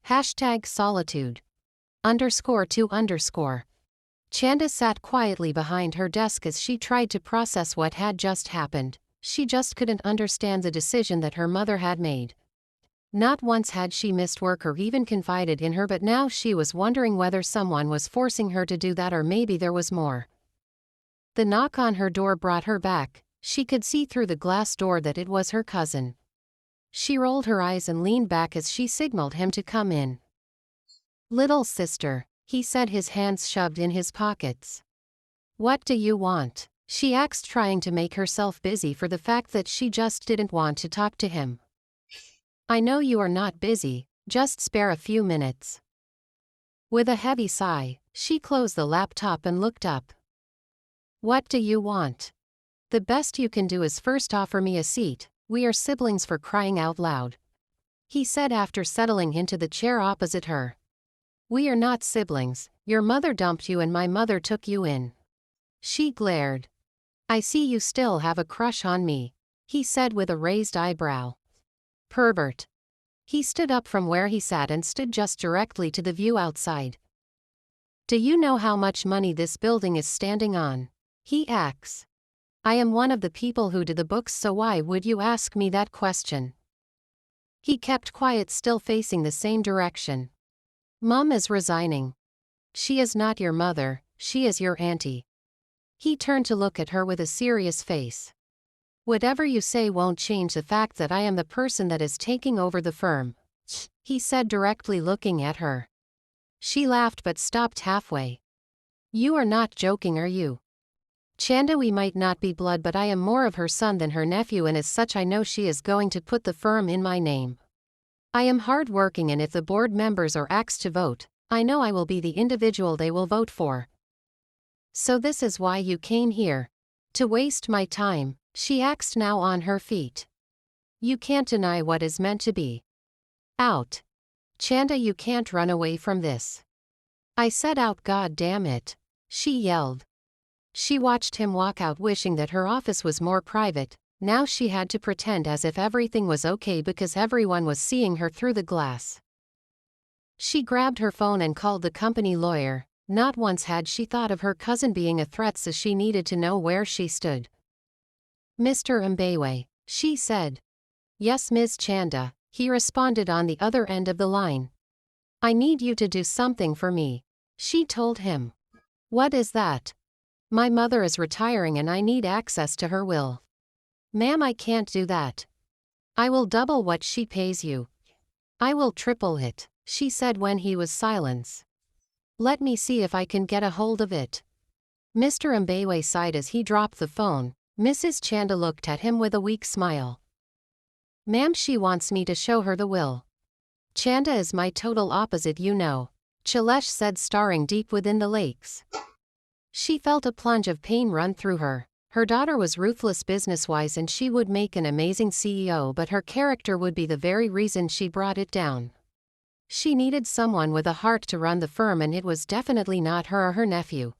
Hashtag Solitude. _2_. Chanda sat quietly behind her desk as she tried to process what had just happened. She just couldn't understand the decision that her mother had made. Not once had she missed work or even confided in her, but now she was wondering whether someone was forcing her to do that or maybe there was more. The knock on her door brought her back. She could see through the glass door that it was her cousin. She rolled her eyes and leaned back as she signaled him to come in. "Little sister," he said, his hands shoved in his pockets. "What do you want?" she asked, trying to make herself busy for the fact that she just didn't want to talk to him. "I know you are not busy, just spare a few minutes." With a heavy sigh, she closed the laptop and looked up. "What do you want?" "The best you can do is first offer me a seat. We are siblings, for crying out loud," he said after settling into the chair opposite her. "We are not siblings. Your mother dumped you and my mother took you in." She glared. "I see you still have a crush on me," he said with a raised eyebrow. "Pervert." He stood up from where he sat and stood just directly to the view outside. "Do you know how much money this building is standing on?" he asks. "I am one of the people who do the books, so why would you ask me that question?" He kept quiet, still facing the same direction. "Mom is resigning." "She is not your mother, she is your auntie." He turned to look at her with a serious face. "Whatever you say won't change the fact that I am the person that is taking over the firm," he said, directly looking at her. She laughed but stopped halfway. "You are not joking, are you?" "Chanda, we might not be blood, but I am more of her son than her nephew, and as such I know she is going to put the firm in my name. I am hard-working, and if the board members are asked to vote, I know I will be the individual they will vote for." "So this is why you came here? To waste my time?" she asked, now on her feet. "You can't deny what is meant to be. Out. Chanda, you can't run away from this." "I said out, god damn it," she yelled. She watched him walk out, wishing that her office was more private. Now she had to pretend as if everything was okay because everyone was seeing her through the glass. She grabbed her phone and called the company lawyer. Not once had she thought of her cousin being a threat, so she needed to know where she stood. "Mr. Mbewe," she said. "Yes, Ms. Chanda," he responded on the other end of the line. "I need you to do something for me," she told him. "What is that?" "My mother is retiring and I need access to her will." "Ma'am, I can't do that." "I will double what she pays you." "I will triple it," she said when he was silent. "Let me see if I can get a hold of it." Mr. Mbewe sighed as he dropped the phone. Mrs. Chanda looked at him with a weak smile. "Ma'am, she wants me to show her the will." "Chanda is my total opposite, you know," Chalesh said, staring deep within the lakes. She felt a plunge of pain run through her. Her daughter was ruthless business-wise and she would make an amazing CEO, but her character would be the very reason she brought it down. She needed someone with a heart to run the firm, and it was definitely not her or her nephew.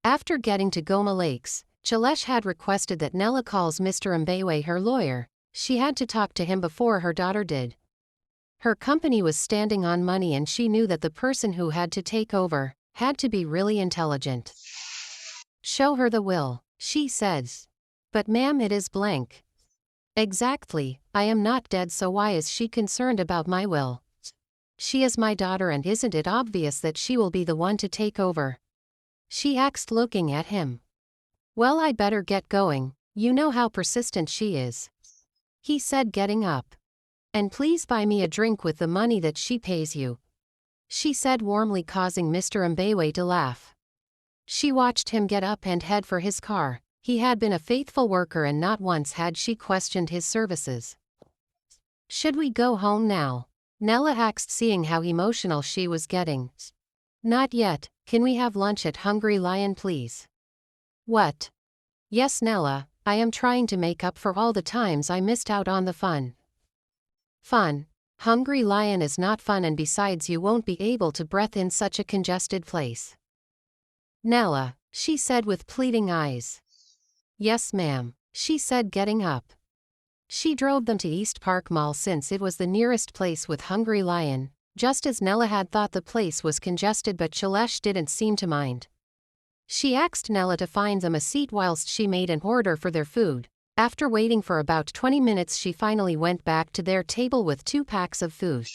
After getting to Goma Lakes, Chalesh had requested that Nella calls Mr. Mbewe, her lawyer. She had to talk to him before her daughter did. Her company was standing on money and she knew that the person who had to take over had to be really intelligent. "Show her the will," she says. "But ma'am, it is blank." "Exactly, I am not dead, so why is she concerned about my will?" "She is my daughter, and isn't it obvious that she will be the one to take over?" she asked, looking at him. "Well, I better get going, you know how persistent she is," he said, getting up. "And please buy me a drink with the money that she pays you," she said warmly, causing Mr. Mbewe to laugh. She watched him get up and head for his car. He had been a faithful worker and not once had she questioned his services. "Should we go home now?" Nella asked, seeing how emotional she was getting. "Not yet, can we have lunch at Hungry Lion, please?" "What?" "Yes, Nella, I am trying to make up for all the times I missed out on the fun." "Fun? Hungry Lion is not fun, and besides you won't be able to breathe in such a congested place." "Nella," she said with pleading eyes. "Yes, ma'am," she said, getting up. She drove them to East Park Mall since it was the nearest place with Hungry Lion. just as Nella had thought the place was congested, but Shailesh didn't seem to mind. She asked Nella to find them a seat whilst she made an order for their food. After waiting for about 20 minutes, she finally went back to their table with 2 packs of food.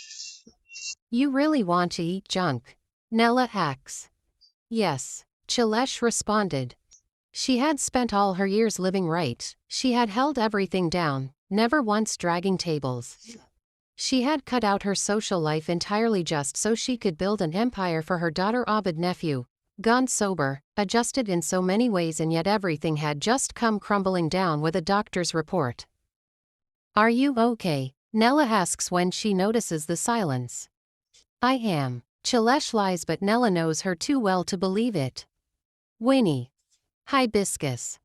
You really want to eat junk? Nella asks. Yes, Shailesh responded. She had spent all her years living right. She had held everything down, never once dragging tables. She had cut out her social life entirely just so she could build an empire for her daughter Abid nephew, gone sober, adjusted in so many ways, and yet everything had just come crumbling down with a doctor's report. Are you okay? Nella asks when she notices the silence. I am. Shailesh lies, but Nella knows her too well to believe it. Winnie. Hibiscus.